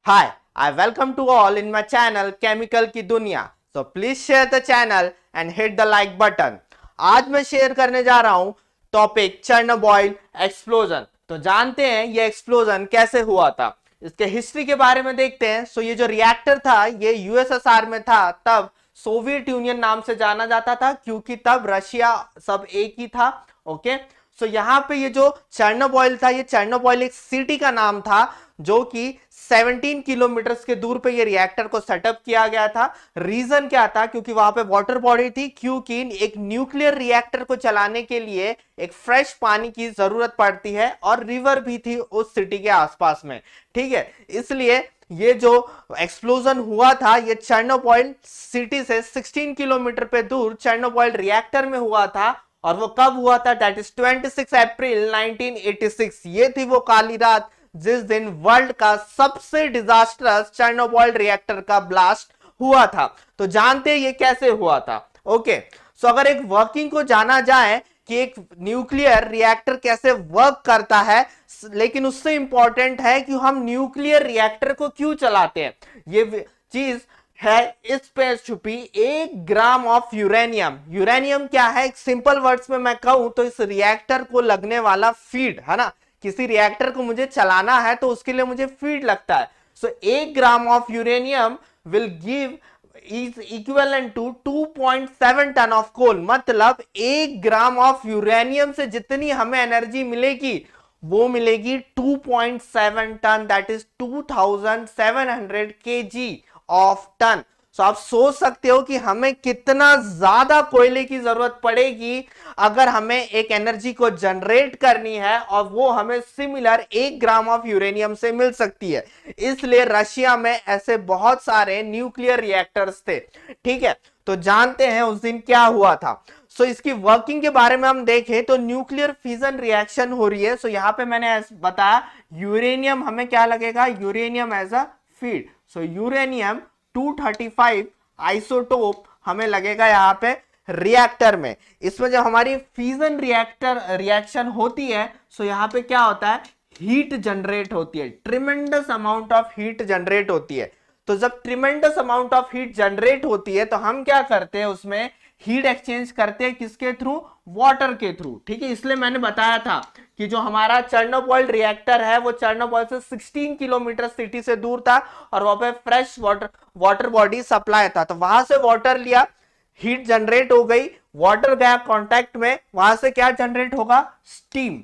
Hi, I welcome to all in my channel chemical की दुनिया. So please share the channel and hit the like button. आज मैं share करने जा रहा हूं टॉपिक चेर्नोबिल एक्सप्लोजन. तो जानते हैं ये एक्सप्लोजन कैसे हुआ था. इसके हिस्ट्री के बारे में देखते हैं. सो ये जो रिएक्टर था ये यूएसएसआर में था. तब सोवियत यूनियन नाम से जाना जाता था क्योंकि तब रशिया सब एक ही था. ओके. सो यहाँ पे ये जो चेर्नोबिल था, ये चेर्नोबिल एक सिटी का नाम था जो कि 17 किलोमीटर के दूर पे ये रिएक्टर को सेटअप किया गया था. रीजन क्या था? क्योंकि वहां पे वाटर बॉडी थी. क्योंकि एक न्यूक्लियर रिएक्टर को चलाने के लिए एक फ्रेश पानी की जरूरत पड़ती है और रिवर भी थी उस सिटी के आसपास में. ठीक है, इसलिए ये जो एक्सप्लोजन हुआ था ये चेर्नोबिल सिटी से 16 किलोमीटर पे दूर चेर्नोबिल रिएक्टर में हुआ था. और वो कब हुआ था? दैट इज 26 अप्रैल 1986. ये थी वो काली रात जिस दिन वर्ल्ड का सबसे डिजास्टरस चेर्नोबिल रिएक्टर का ब्लास्ट हुआ था. तो जानते हैं ये कैसे हुआ था. ओके. सो अगर एक वर्किंग को जाना जाए कि एक न्यूक्लियर रिएक्टर कैसे वर्क करता है, लेकिन उससे इंपॉर्टेंट है कि हम न्यूक्लियर रिएक्टर को क्यों चलाते हैं. ये चीज है इस पे छुपी. 1 ग्राम ऑफ यूरेनियम. यूरेनियम क्या है? एक सिंपल वर्ड्स में मैं कहूं तो इस रिएक्टर को लगने वाला फीड है ना. किसी रिएक्टर को मुझे चलाना है तो उसके लिए मुझे फीड लगता है. So 1 gram of uranium will give is equivalent to 2.7 ton of coal. मतलब 1 ग्राम ऑफ यूरेनियम से जितनी हमें एनर्जी मिलेगी वो मिलेगी 2.7 ton. That is 2700 kg of ton. So आप सोच सकते हो कि हमें कितना ज्यादा कोयले की जरूरत पड़ेगी अगर हमें एक एनर्जी को जनरेट करनी है और वो हमें सिमिलर 1 ग्राम ऑफ यूरेनियम से मिल सकती है. इसलिए रशिया में ऐसे बहुत सारे न्यूक्लियर रिएक्टर्स थे. ठीक है, तो जानते हैं उस दिन क्या हुआ था. सो इसकी वर्किंग के बारे में हम देखें तो न्यूक्लियर फिजन रिएक्शन हो रही है. सो यहां पे मैंने बताया यूरेनियम हमें क्या लगेगा? Uranium as a feed. So uranium 235 isotope हमें लगेगा यहाँ पे रिएक्टर में. इसमें जब हमारी फ्यूजन रिएक्शन होती है सो यहाँ पे क्या होता है? हीट जनरेट होती है. Tremendous amount of heat generate होती है. तो जब tremendous amount of heat generate होती है तो हम क्या करते हैं? उसमें हीट एक्सचेंज करते हैं. किसके थ्रू? वाटर के थ्रू. ठीक है, इसलिए मैंने बताया था कि जो हमारा चेर्नोबिल रिएक्टर है वो चेर्नोबिल से 16 किलोमीटर सिटी से दूर था और वहां पे फ्रेश वाटर बॉडी सप्लाई था. तो वहां से वाटर लिया, हीट जनरेट हो गई, वाटर गया कांटेक्ट में, वहां से क्या जनरेट होगा? स्टीम.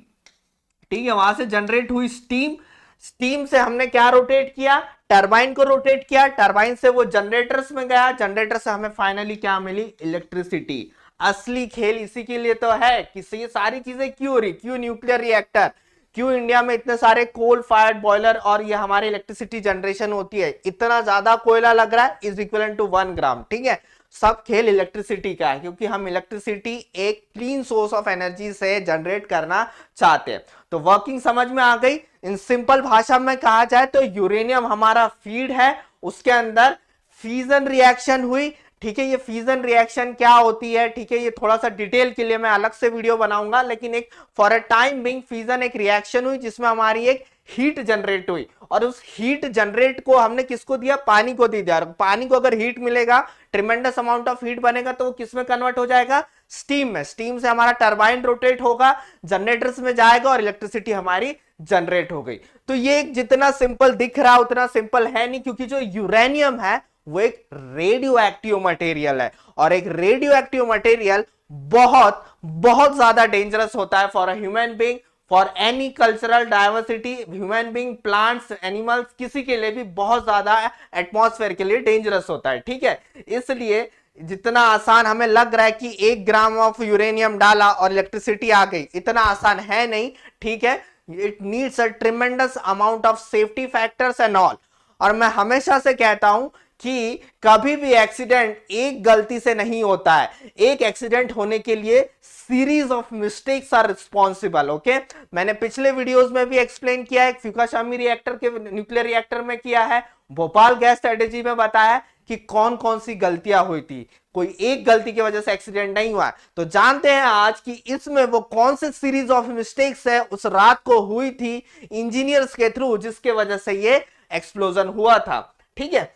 ठीक है, वहां से जनरेट हुई स्टीम. स्टीम से हमने क्या रोटेट किया? टरबाइन को रोटेट किया. टरबाइन से वो जनरेटर्स में गया. जनरेटर से हमें फाइनली क्या मिली? इलेक्ट्रिसिटी. असली खेल इसी के लिए तो है कि ये सारी चीजें क्यों हो रही, क्यों न्यूक्लियर रिएक्टर, क्यों इंडिया में इतने सारे कोल फायर्ड बॉयलर और ये हमारी इलेक्ट्रिसिटी जनरेशन होती है. इतना ज्यादा कोयला लग रहा है इज इक्वल टू 1 ग्राम. ठीक है, सब खेल इलेक्ट्रिसिटी का है क्योंकि हम इलेक्ट्रिसिटी एक क्लीन सोर्स ऑफ एनर्जी से जनरेट करना चाहते हैं. तो वर्किंग समझ में आ गई. इन सिंपल भाषा में कहा जाए तो यूरेनियम हमारा फीड है, उसके अंदर फ्यूजन रिएक्शन हुई. ठीक है, ये फ्यूजन रिएक्शन क्या होती है? ठीक है, ये थोड़ा सा डिटेल के लिए मैं अलग से वीडियो बनाऊंगा, लेकिन एक for a time being fusion एक रिएक्शन हुई जिसमें हमारी एक हीट जनरेट हुई और उस हीट जनरेट को हमने किसको दिया? पानी को दिया. पानी को अगर हीट मिलेगा, ट्रिमेंडस अमाउंट ऑफ हीट बनेगा तो वो किसमें कन्वर्ट हो जाएगा? स्टीम में. स्टीम से हमारा टरबाइन रोटेट होगा, जनरेटर्स में जाएगा और इलेक्ट्रिसिटी हमारी जनरेट हो गई. तो ये जितना सिंपल दिख रहा है उतना सिंपल है नहीं, क्योंकि जो यूरेनियम है वो एक रेडियो एक्टिव मटेरियल है और एक रेडियो एक्टिव मटेरियल बहुत बहुत ज्यादा डेंजरस होता है for a human being, for any cultural diversity. Human being, plants, animals, किसी के लिए भी बहुत ज्यादा एटमॉस्फेयर के लिए डेंजरस होता है. ठीक है, इसलिए जितना आसान हमें लग रहा है कि 1 ग्राम ऑफ यूरेनियम डाला और इलेक्ट्रिसिटी आ गई, इतना आसान है नहीं. ठीक है, it needs a tremendous amount of safety factors and all. और मैं हमेशा से कहता हूं कि कभी भी एक्सीडेंट एक गलती से नहीं होता है. एक एक्सीडेंट होने के लिए series of mistakes are responsible. Okay, मैंने पिछले वीडियोस में भी एक्सप्लेन किया है, फुकुशिमा रिएक्टर के न्यूक्लियर रिएक्टर में किया है, भोपाल गैस स्ट्रेटेजी में बताया कि कौन कौन सी गलतियां हुई थी. कोई एक गलती की वजह से एक्सीडेंट नहीं हुआ. तो जानते हैं आज कि इसमें वो कौन से सीरीज ऑफ मिस्टेक्स है उस रात को हुई थी इंजीनियर्स के थ्रू जिसके वजह से ये एक्सप्लोजन हुआ था। ठीक है,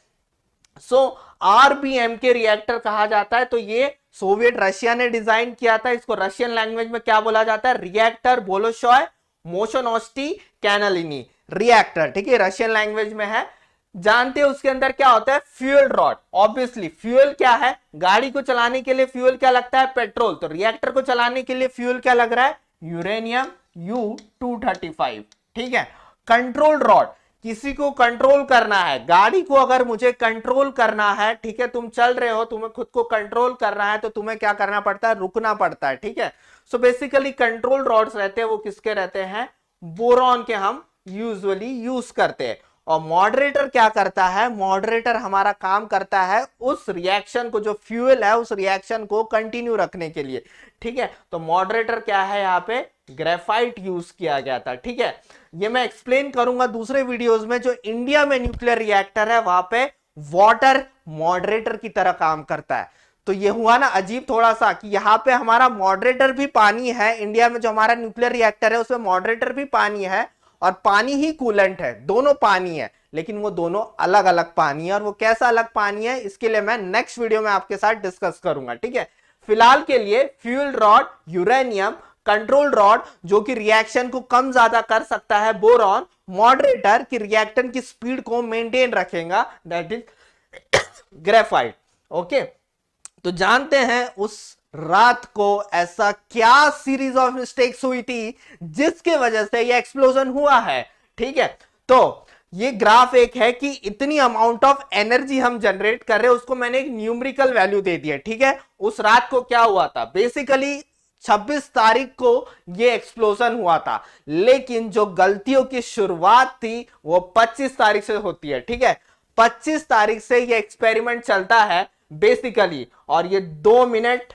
सो आरबीएम के रिएक्टर कहा जाता है। तो ये सोवियत रशिया ने डिजाइन किया था। इसको रशियन लैंग्वेज में क्या बोला जाता है? रिएक्टर बोलोशॉय मोशोनोस्टी कैनालिनी रिएक्टर। ठीक है, रशियन लैंग्वेज में है। जानते हैं उसके अंदर क्या होता है? Fuel rod. ऑब्वियसली फ्यूल क्या है? गाड़ी को चलाने के लिए फ्यूल क्या लगता है? पेट्रोल। तो रिएक्टर को चलाने के लिए फ्यूल क्या लग रहा है? Uranium U-235। ठीक है, कंट्रोल रॉड, किसी को कंट्रोल करना है, गाड़ी को अगर मुझे कंट्रोल करना है, ठीक है, तुम चल रहे हो, तुम्हें खुद को कंट्रोल करना है, तो तुम्हें क्या करना पड़ता है? रुकना पड़ता है। ठीक है, सो बेसिकली कंट्रोल रॉड्स रहते हैं, वो किसके रहते हैं? बोरॉन के हम यूजुअली यूज करते हैं। और मॉडरेटर क्या करता है? मॉडरेटर हमारा काम करता है उस रिएक्शन को, जो फ्यूल है, उस रिएक्शन को कंटिन्यू रखने के लिए। ठीक है, तो मॉडरेटर क्या है? यहाँ पे ग्रेफाइट यूज किया गया था। ठीक है, ये मैं एक्सप्लेन करूंगा दूसरे वीडियोस में। जो इंडिया में न्यूक्लियर रिएक्टर है, वहां पे वाटर मॉडरेटर की तरह काम करता है। तो ये हुआ ना अजीब थोड़ा सा, कि यहाँ पे हमारा मॉडरेटर भी पानी है। इंडिया में जो हमारा न्यूक्लियर रिएक्टर है, उसमें मॉडरेटर भी पानी है और पानी ही कूलेंट है। दोनों पानी है, लेकिन वो दोनों अलग अलग पानी है। और वो कैसा अलग पानी है, इसके लिए मैं नेक्स्ट वीडियो में आपके साथ डिस्कस करूंगा। ठीक है, फिलहाल के लिए fuel rod uranium, control rod जो कि रिएक्शन को कम ज्यादा कर सकता है बोरॉन, मॉडरेटर की रिएक्शन की स्पीड को मेंटेन रखेगा, दैट इज ग्रेफाइट। ओके, तो जानते हैं उस रात को ऐसा क्या सीरीज ऑफ मिस्टेक्स हुई थी जिसके वजह से ये एक्सप्लोजन हुआ है। ठीक है, तो ये ग्राफ एक है कि इतनी अमाउंट ऑफ एनर्जी हम जनरेट कर रहे हैं, उसको मैंने एक न्यूमेरिकल वैल्यू दे दिया। ठीक है, उस रात को क्या हुआ था? बेसिकली 26 तारीख को ये एक्सप्लोजन हुआ था, लेकिन जो गलतियों की शुरुआत थी वो 25 तारीख से होती है। ठीक है, 25 तारीख से ये एक्सपेरिमेंट चलता है बेसिकली, और ये 2 मिनट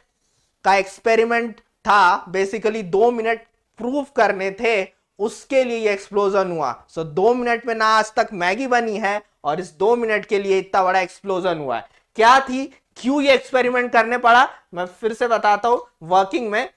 का एक्सपेरिमेंट था। बेसिकली 2 मिनट प्रूव करने थे, उसके लिए ये एक्सप्लोजन हुआ। सो 2 मिनट में ना आज तक मैगी बनी है, और इस 2 मिनट के लिए इतना बड़ा एक्सप्लोजन हुआ है। क्या थी, क्यों ये एक्सपेरिमेंट करने पड़ा, मैं फिर से बताता हूं। वर्किंग में,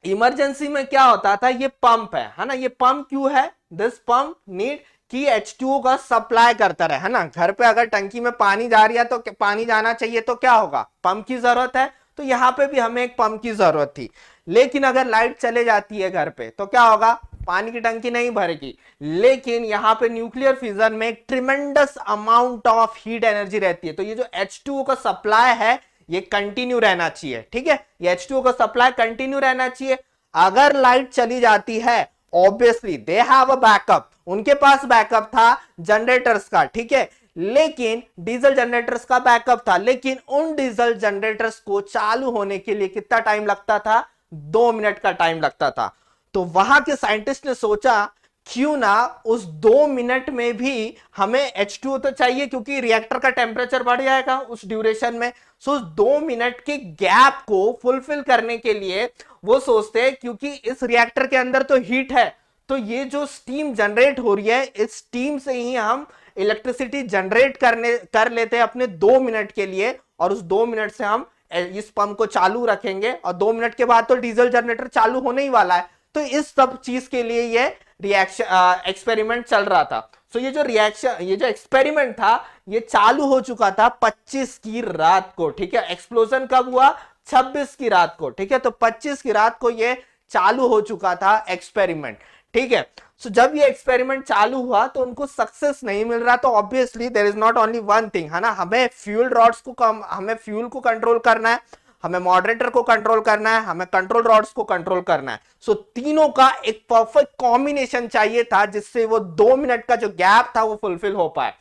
इमरजेंसी में क्या होता था? ये पंप है ना, ये पंप क्यों है? दिस पंप नीड कि H2O का सप्लाई करता रहे, है ना। घर पे अगर टंकी में पानी जा रही है तो पानी जाना चाहिए, तो क्या होगा? पंप की जरूरत है। तो यहाँ पे भी हमें एक पंप की जरूरत थी। लेकिन अगर लाइट चले जाती है घर पे, तो क्या होगा? पानी की टंकी नहीं भरेगी। लेकिन यहाँ पे न्यूक्लियर फिजन में एक tremendous amount of heat energy रहती है। तो ये जो H2O का सप्लाई है, ये कंटिन्यू रहना चाहिए। ठीक है, ये H2O का सप्लाई कंटिन्यू रहना चाहिए। अगर लाइट चली जाती है, obviously they have a backup, उनके पास बैकअप था जनरेटर्स का। ठीक है, लेकिन डीजल जनरेटर्स का बैकअप था, लेकिन उन डीजल जनरेटर्स को चालू होने के लिए कितना टाइम लगता था? 2 मिनट का टाइम लगता था। तो वहां के साइंटिस्ट ने सोचा, क्यों ना उस 2 मिनट में भी हमें H2O तो चाहिए, क्योंकि रिएक्टर का टेम्परेचर बढ़ जाएगा उस ड्यूरेशन में। सो उस 2 मिनट के गैप को फुलफिल करने के लिए वो सोचते हैं, क्योंकि इस रिएक्टर के अंदर तो हीट है, तो ये जो स्टीम जनरेट हो रही है, इस स्टीम से ही हम इलेक्ट्रिसिटी जनरेट कर लेते हैं अपने 2 मिनट के लिए। और उस 2 मिनट से हम इस पंप को चालू रखेंगे, और 2 मिनट के बाद तो डीजल जनरेटर चालू होने ही वाला है। तो इस सब चीज के लिए ये रिएक्शन एक्सपेरिमेंट चल रहा था। सो ये जो रिएक्शन, ये जो एक्सपेरिमेंट था, ये चालू हो चुका था 25 की रात को। ठीक है, एक्सप्लोजन कब हुआ? 26 की रात को। ठीक है, तो 25 की रात को ये चालू हो चुका था एक्सपेरिमेंट। ठीक है, सो जब ये एक्सपेरिमेंट चालू हुआ तो उनको सक्सेस नहीं मिल रहा। तो obviously there is not only one thing, है ना। हमें फ्यूल रॉड्स को हमें फ्यूल को कंट्रोल करना है, हमें मॉडरेटर को कंट्रोल करना है, हमें कंट्रोल रॉड्स को कंट्रोल करना है। सो तीनों का एक परफेक्ट कॉम्बिनेशन चाहिए था, जिससे वो 2 मिनट का जो गैप था वो फुलफिल हो पाए।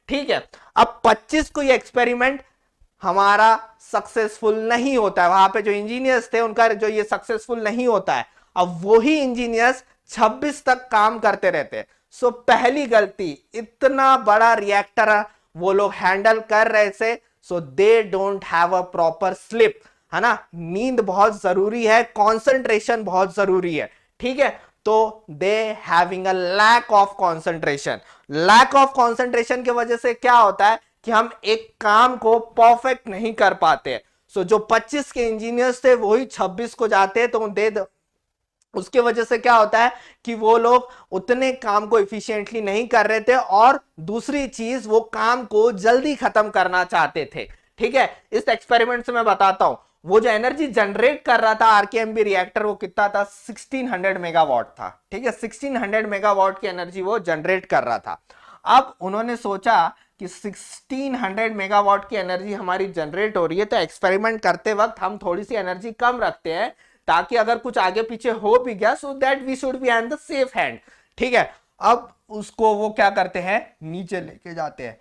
ठीक है, अब 25 को ये एक्सपेरिमेंट हमारा सक्सेसफुल नहीं होता है। वहां पे जो इंजीनियर्स थे, उनका जो ये सक्सेसफुल नहीं होता है। अब वही इंजीनियर्स 26 तक काम करते रहते हैं। सो पहली गलती, इतना बड़ा रिएक्टर वो लोग हैंडल कर रहे थे, so they don't have a proper sleep, है ना। नींद बहुत जरूरी है, कंसंट्रेशन बहुत जरूरी है। ठीक है, तो they having a lack of concentration. Lack of concentration की वजह से क्या होता है कि हम एक काम को परफेक्ट नहीं कर पाते। सो जो 25 के इंजीनियर्स थे, वही 26 को जाते हैं, तो उसके वजह से क्या होता है कि वो लोग उतने काम को इफिशिएंटली नहीं कर रहे थे, और दूसरी चीज वो काम को जल्दी खत्म करना चाहते थे। ठीक है, इस एक्सपेरिमेंट से मैं बताता हूं, वो जो एनर्जी जनरेट कर रहा था आरकेएमबी रिएक्टर, वो कितना था, 1600 मेगावाट था। ठीक है, 1600 मेगावाट की एनर्जी वो जनरेट कर रहा था। अब उन्होंने सोचा कि 1600 मेगावाट की एनर्जी हमारी जनरेट हो रही है, तो एक्सपेरिमेंट करते वक्त हम थोड़ी सी एनर्जी कम रखते हैं, ताकि अगर कुछ आगे पीछे हो भी गया, so that we should be on the safe hand. ठीक है, अब उसको वो क्या करते हैं, नीचे लेके जाते हैं।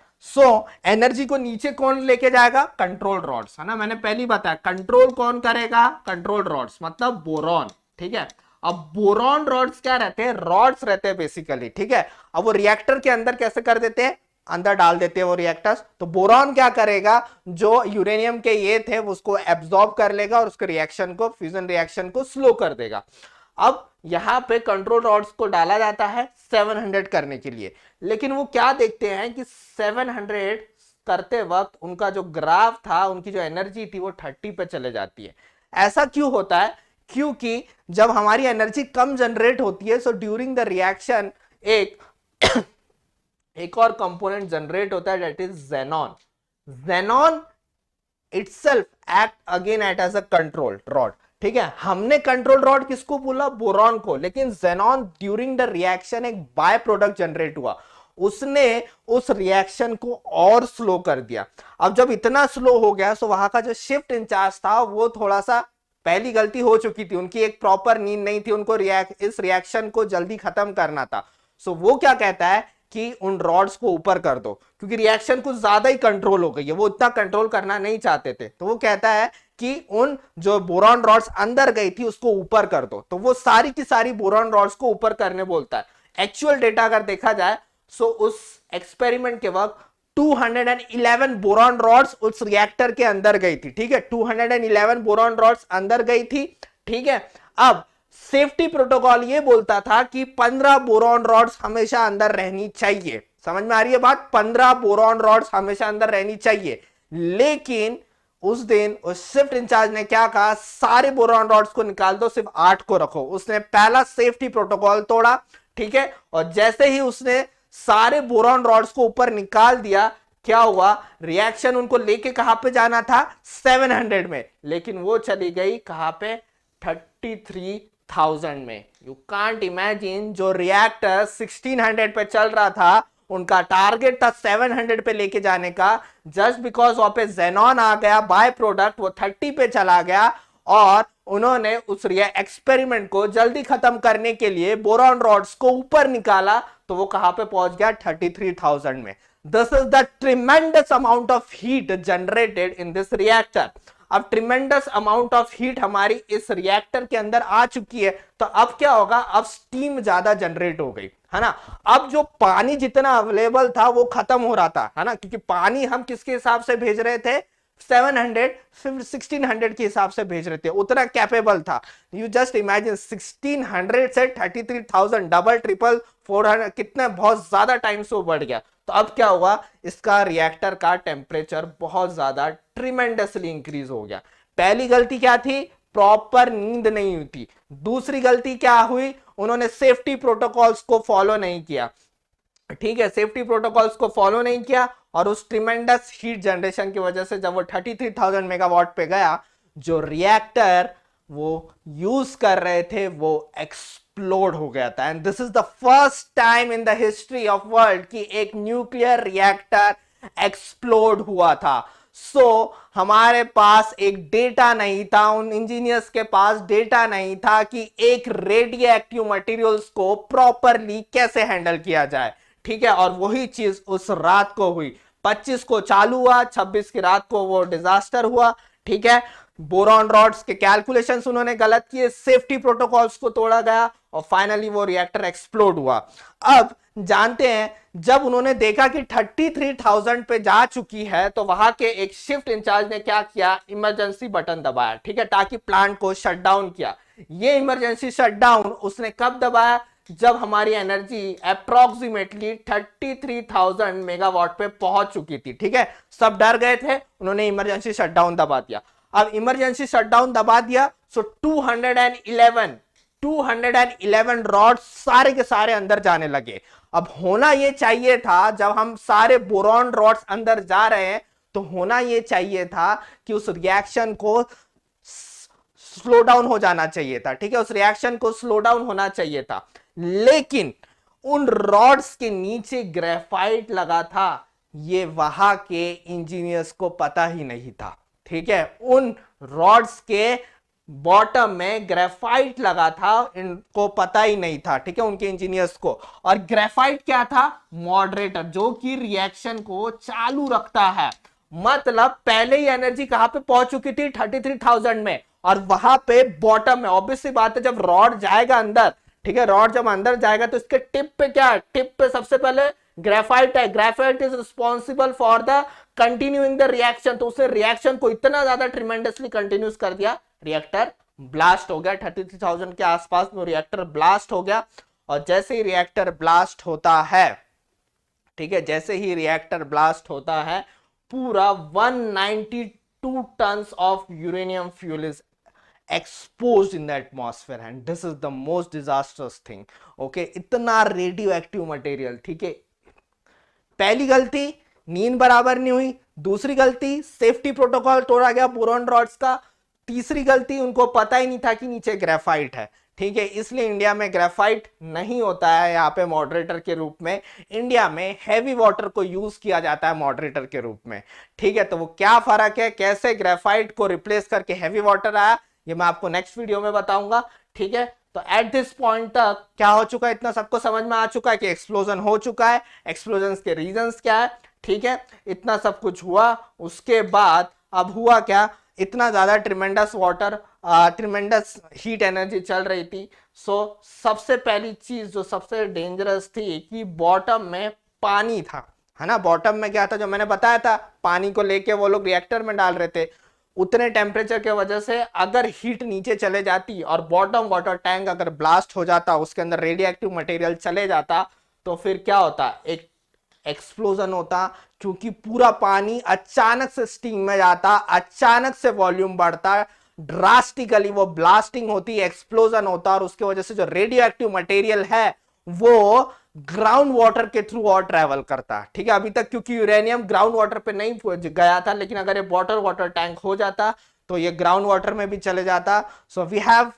एनर्जी को नीचे कौन लेके जाएगा, कंट्रोल रॉड्स, है ना, मैंने पहले बताया कंट्रोल कौन करेगा, कंट्रोल रॉड्स, मतलब बोरॉन। ठीक है, अब बोरॉन रॉड्स क्या रहते हैं, रॉड्स रहते हैं बेसिकली। ठीक है, अब वो रिएक्टर के अंदर कैसे कर देते हैं, अंदर डाल देते हैं वो रिएक्टर्स। तो बोरॉन क्या करेगा, जो यूरेनियम के ये थे उसको एब्जॉर्ब कर लेगा और उसके रिएक्शन को, फ्यूजन रिएक्शन को स्लो कर देगा। अब यहां पे कंट्रोल रॉड्स को डाला जाता है 700 करने के लिए, लेकिन वो क्या देखते हैं कि 700 करते वक्त उनका जो ग्राफ था, उनकी जो एनर्जी थी वो 30 पे चले जाती है। ऐसा क्यों होता है, क्योंकि जब हमारी एनर्जी कम जनरेट होती है, सो ड्यूरिंग द रिएक्शन एक और कंपोनेंट जनरेट होता है, that is xenon. Xenon itself act again at as a control rod. ठीक है, हमने कंट्रोल रॉड किसको बोला, बोरॉन को, लेकिन जेनॉन ड्यूरिंग द रिएक्शन एक बाय प्रोडक्ट जनरेट हुआ, उसने उस रिएक्शन को और स्लो कर दिया। अब जब इतना स्लो हो गया, तो वहां का जो शिफ्ट इंचार्ज था वो थोड़ा सा, पहली गलती हो चुकी थी उनकी, एक प्रॉपर नींद नहीं थी, उनको इस रिएक्शन को जल्दी खत्म करना था। सो वो क्या कहता है कि उन रॉड्स को ऊपर कर दो, क्योंकि रिएक्शन कुछ ज्यादा ही कंट्रोल हो गई है, वो इतना कंट्रोल करना नहीं चाहते थे। तो वो कहता है कि उन जो बोरॉन रॉड्स अंदर गई थी उसको ऊपर कर दो, तो वो सारी की सारी बोरॉन रॉड्स को ऊपर करने बोलता है। एक्चुअल डेटा अगर देखा जाए, सो उस एक्सपेरिमेंट के वक्त 211 बोरॉन रॉड्स उस रिएक्टर के अंदर गई थी। ठीक है, 211 बोरॉन रॉड्स अंदर गई थी। ठीक है, अब सेफ्टी प्रोटोकॉल ये बोलता था कि 15 बोरॉन रॉड्स हमेशा अंदर रहनी चाहिए। समझ में आ रही है बात, 15 बोरॉन रॉड्स हमेशा अंदर रहनी चाहिए। लेकिन उस दिन उस शिफ्ट इंचार्ज ने क्या कहा, सारे बोरॉन रॉड्स को निकाल दो, सिर्फ 8 को रखो। उसने पहला सेफ्टी प्रोटोकॉल तोड़ा। ठीक है, और जैसे ही उसने सारे बोरॉन रॉड्स को ऊपर निकाल दिया, क्या हुआ, रिएक्शन उनको लेके कहां पे जाना था, 700 में, लेकिन वो चली गई कहां पे, 33,000 में। यू कांट इमेजिन, जो रिएक्टर 1600 पे चल रहा था, उनका टारगेट था 700 पे लेके जाने का, जस्ट बिकॉज वहां पे जेनॉन आ गया बाय प्रोडक्ट, वो 30 पे चला गया, और उन्होंने उस एक्सपेरिमेंट को जल्दी खत्म करने के लिए बोरॉन रॉड्स को ऊपर निकाला, तो वो कहां पे पहुंच गया, 33,000 में। This is the tremendous amount of heat generated in this reactor. अब ट्रिमेंडस अमाउंट ऑफ हीट हमारी इस रिएक्टर के अंदर आ चुकी है, तो अब क्या होगा, अब स्टीम ज्यादा जनरेट हो गई, है ना। अब जो पानी जितना अवेलेबल था वो खत्म हो रहा था, है ना, क्योंकि पानी हम किसके हिसाब से भेज रहे थे, 700 1600 के हिसाब से भेज रहे थे, उतना कैपेबल था। यू जस्ट इमेजिन, 1600 से 33,000, डबल ट्रिपल 400, कितने बहुत ज्यादा टाइम से वो बढ़ गया। तो अब क्या हुआ, इसका रिएक्टर का टेम्परेचर बहुत ज्यादा ट्रिमेंडसली इंक्रीज हो गया। पहली गलती क्या थी, प्रॉपर नींद नहीं हुई थी। दूसरी गलती क्या हुई, उन्होंने सेफ्टी प्रोटोकॉल्स को फॉलो नहीं किया। ठीक है, सेफ्टी प्रोटोकॉल्स को फॉलो नहीं किया, और उस ट्रिमेंडस हीट जनरेशन की वजह से जब वो 33,000 मेगावाट पे गया, जो रिएक्टर वो यूज कर रहे थे वो एक्सप्लोड हो गया था। And this is the first time in the history of world कि एक न्यूक्लियर रिएक्टर एक्सप्लोड हुआ था। हमारे पास एक डेटा नहीं था, उन इंजीनियर्स के पास डेटा नहीं था कि एक रेडियो एक्टिव मटेरियल्स को प्रॉपरली कैसे हैंडल किया जाए। ठीक है, और वही चीज उस रात को हुई, 25 को चालू हुआ, 26 की रात को वो डिजास्टर हुआ। ठीक है, बोरॉन रॉड्स के कैलकुलेशंस उन्होंने गलत किए, सेफ्टी प्रोटोकॉल्स को तोड़ा गया, और फाइनली वो रिएक्टर एक्सप्लोड हुआ। अब जानते हैं, जब उन्होंने देखा कि 33,000 पे जा चुकी है, तो वहां के एक शिफ्ट इंचार्ज ने क्या किया, इमरजेंसी बटन दबाया। ठीक है, ताकि प्लांट को शट डाउन किया। ये इमरजेंसी शटडाउन उसने कब दबाया, जब हमारी एनर्जी अप्रोक्सीमेटली 33,000 मेगावाट पे पहुंच चुकी थी। ठीक है, सब डर गए थे, उन्होंने इमरजेंसी शटडाउन दबा दिया। अब इमरजेंसी शटडाउन दबा दिया, सो 211 211 रॉड सारे के सारे अंदर जाने लगे। अब होना ये चाहिए था, जब हम सारे बोरॉन रॉड्स अंदर जा रहे हैं तो होना ये चाहिए था कि उस रिएक्शन को स्लो डाउन हो जाना चाहिए था, ठीक है, उस रिएक्शन को स्लो डाउन होना चाहिए था। लेकिन उन रॉड्स के नीचे ग्रेफाइट लगा था, ये वहां के इंजीनियर्स को पता ही नहीं था, ठीक है। उन रॉड्स के बॉटम में ग्रेफाइट लगा था, इनको पता ही नहीं था, ठीक है, उनके इंजीनियर्स को। और ग्रेफाइट क्या था? मॉडरेटर, जो कि रिएक्शन को चालू रखता है। मतलब पहले ही एनर्जी कहां पे पहुंच चुकी थी? 33,000 में, और वहां पे बॉटम में ऑब्वियस सी बात है, जब रॉड जाएगा अंदर, ठीक है, रॉड जब अंदर जाएगा तो इसके टिप पे क्या है? टिप पे सबसे पहले ग्रेफाइट है। Graphite is responsible for the continuing the reaction. तो उसने रिएक्शन को इतना ज्यादा ट्रिमेंडसली कंटिन्यूस कर दिया, रिएक्टर ब्लास्ट हो गया। 33,000 के आसपास में रिएक्टर ब्लास्ट हो गया। और जैसे ही रिएक्टर ब्लास्ट होता है, ठीक है, जैसे ही रिएक्टर ब्लास्ट होता है, पूरा 192 tons of uranium fuel is exposed in the atmosphere, and this is the most disastrous thing. Okay, इतना रेडियो एक्टिव मटेरियल, ठीक है। पहली गलती, नींद बराबर नहीं हुई। दूसरी गलती, सेफ्टी प्रोटोकॉल तोड़ा गया बोरॉन रॉड्स का। तीसरी गलती, उनको पता ही नहीं था कि नीचे ग्रेफाइट है, ठीक है, इसलिए इंडिया में ग्रेफाइट नहीं होता है यहाँ पे मॉडरेटर के रूप में। इंडिया में हैवी वाटर को यूज किया जाता है मॉडरेटर के रूप में, ठीक है। तो वो क्या फर्क है, कैसे ग्रेफाइट को रिप्लेस करके हैवी वाटर आया, ये मैं आपको नेक्स्ट वीडियो में बताऊंगा, ठीक है। तो एट दिस पॉइंट तक क्या हो चुका है? इतना सबको समझ में आ चुका है कि एक्सप्लोजन हो चुका है, एक्सप्लोजन के रीजंस क्या है, ठीक है, इतना सब कुछ हुआ। उसके बाद अब हुआ क्या? इतना ज्यादा tremendous water, tremendous heat energy चल रही थी। सो सबसे पहली चीज जो सबसे डेंजरस थी कि बॉटम में पानी था, है ना। बॉटम में क्या था? जो मैंने बताया था, पानी को लेके वो लोग रिएक्टर में डाल रहे थे। उतने टेम्परेचर के वजह से अगर हीट नीचे चले जाती और बॉटम वाटर टैंक अगर ब्लास्ट हो जाता, उसके अंदर रेडियो एक्टिव मटेरियल चले जाता, तो फिर क्या होता? एक एक्सप्लोजन होता, क्योंकि पूरा पानी अचानक से स्टीम में जाता, अचानक से वॉल्यूम बढ़ता, ड्रास्टिकली वो ब्लास्टिंग होती, एक्सप्लोजन होता, और उसकी वजह से जो रेडियो एक्टिव मटेरियल है वो ग्राउंड वाटर के थ्रू और ट्रेवल करता, ठीक है। अभी तक क्योंकि यूरेनियम ग्राउंड वाटर पे नहीं गया था, लेकिन अगर ये वाटर टैंक हो जाता तो ये ग्राउंड वाटर में भी चले जाता। So we have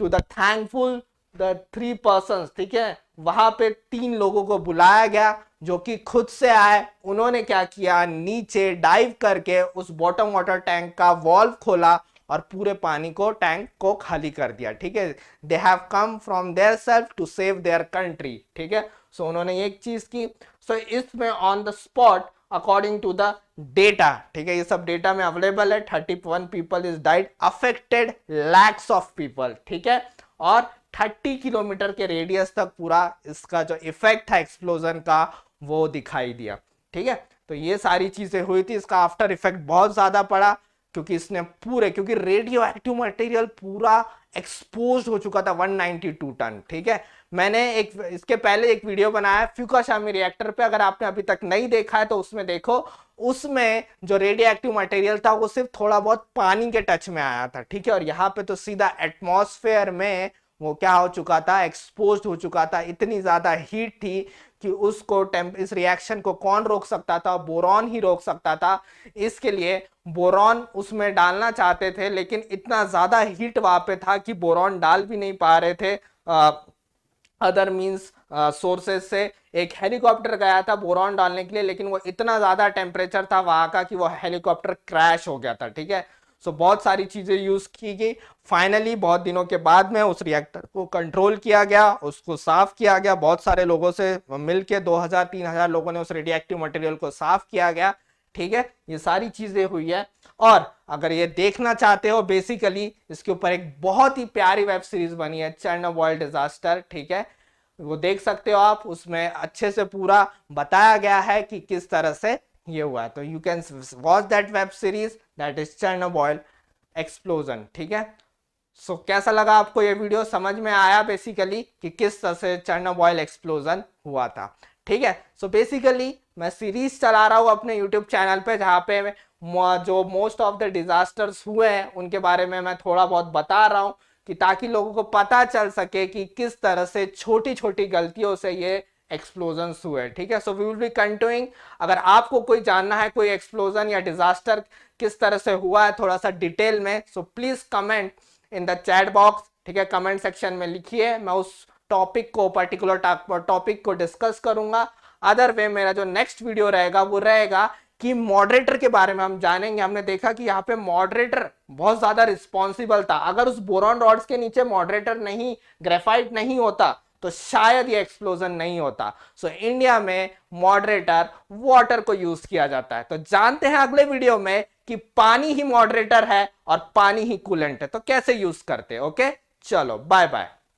to the thankful the 3 persons, ठीक है, वहां पे 3 लोगों को बुलाया गया जो कि खुद से आए। उन्होंने क्या किया? नीचे डाइव करके उस बॉटम वाटर टैंक का वॉल्व खोला और पूरे पानी को, टैंक को खाली कर दिया, ठीक है। They have come from their self to save their country, ठीक है। सो उन्होंने एक चीज की। सो इसमें on the spot according to the data, ठीक है, ये सब डेटा में अवेलेबल है, 31 people is died, affected lakhs of people, ठीक है। और 30 किलोमीटर के रेडियस तक पूरा इसका जो इफेक्ट है एक्सप्लोजन का वो दिखाई दिया, ठीक है। तो ये सारी चीजें हुई थी। इसका आफ्टर इफेक्ट बहुत ज्यादा पड़ा, क्योंकि इसने पूरे, क्योंकि रेडियो एक्टिव मटेरियल पूरा एक्सपोज हो चुका था 192 टन, ठीक है। मैंने एक इसके पहले एक वीडियो बनाया फ्यूकुशिमा रिएक्टर पे, अगर आपने अभी तक नहीं देखा है तो उसमें देखो। उसमें जो रेडियो एक्टिव मटेरियल था वो सिर्फ थोड़ा बहुत पानी के टच में आया था, ठीक है। और यहाँ पे तो सीधा एटमॉस्फेयर में वो क्या हो चुका था? एक्सपोज हो चुका था। इतनी ज्यादा हीट थी कि उसको इस रिएक्शन को कौन रोक सकता था? बोरॉन ही रोक सकता था। इसके लिए बोरॉन उसमें डालना चाहते थे, लेकिन इतना ज्यादा हीट वहां पे था कि बोरॉन डाल भी नहीं पा रहे थे अदर मींस सोर्सेज से। एक हेलीकॉप्टर गया था बोरॉन डालने के लिए, लेकिन वो इतना ज्यादा टेम्परेचर था वहां का कि वो हेलीकॉप्टर क्रैश हो गया था, ठीक है। सो बहुत सारी चीजें यूज की गई। फाइनली बहुत दिनों के बाद में उस रिएक्टर को कंट्रोल किया गया, उसको साफ किया गया। बहुत सारे लोगों से मिलके 2000-3000 लोगों ने उस रेडियो एक्टिव मटेरियल को साफ किया गया, ठीक है। ये सारी चीजें हुई है। और अगर ये देखना चाहते हो, बेसिकली इसके ऊपर एक बहुत ही प्यारी वेब सीरीज बनी है, चेरनोबिल डिजास्टर, ठीक है, वो देख सकते हो आप। उसमें अच्छे से पूरा बताया गया है कि किस तरह से ये हुआ है। तो you can watch that web series, that is Chernobyl explosion, ठीक है। सो कैसा लगा आपको ये वीडियो? समझ में आया बेसिकली कि किस तरह से चेरनोबिल एक्सप्लोजन हुआ था, ठीक है। सो बेसिकली मैं सीरीज चला रहा हूँ अपने यूट्यूब चैनल पे, जहाँ पे जो मोस्ट ऑफ द डिजास्टर्स हुए हैं उनके बारे में मैं थोड़ा बहुत बता रहा हूँ, कि ताकि लोगों को पता चल सके कि किस तरह से छोटी छोटी गलतियों से ये एक्सप्लोजन हुए। ठीक है, so we will be continuing. अगर आपको कोई जानना है कोई एक्सप्लोजन या डिजास्टर किस तरह से हुआ है थोड़ा सा डिटेल में, so please comment in the chat box. ठीक है, कमेंट सेक्शन में लिखिए, मैं उस टॉपिक को पर्टिकुलर टॉपिक को डिस्कस करूंगा। अदर वे मेरा जो नेक्स्ट वीडियो रहेगा वो रहेगा कि मॉडरेटर के बारे में हम जानेंगे। हमने देखा कि यहाँ पे मॉडरेटर बहुत ज्यादा रिस्पॉन्सिबल था। अगर उस बोरॉन रॉड्स के नीचे मॉडरेटर नहीं, ग्रेफाइट नहीं होता तो शायद ये एक्सप्लोजन नहीं होता। सो इंडिया में मॉडरेटर वाटर को यूज किया जाता है। तो जानते हैं अगले वीडियो में कि पानी ही मॉडरेटर है और पानी ही कूलेंट है, तो कैसे यूज करते हैं। ओके, चलो बाय बाय।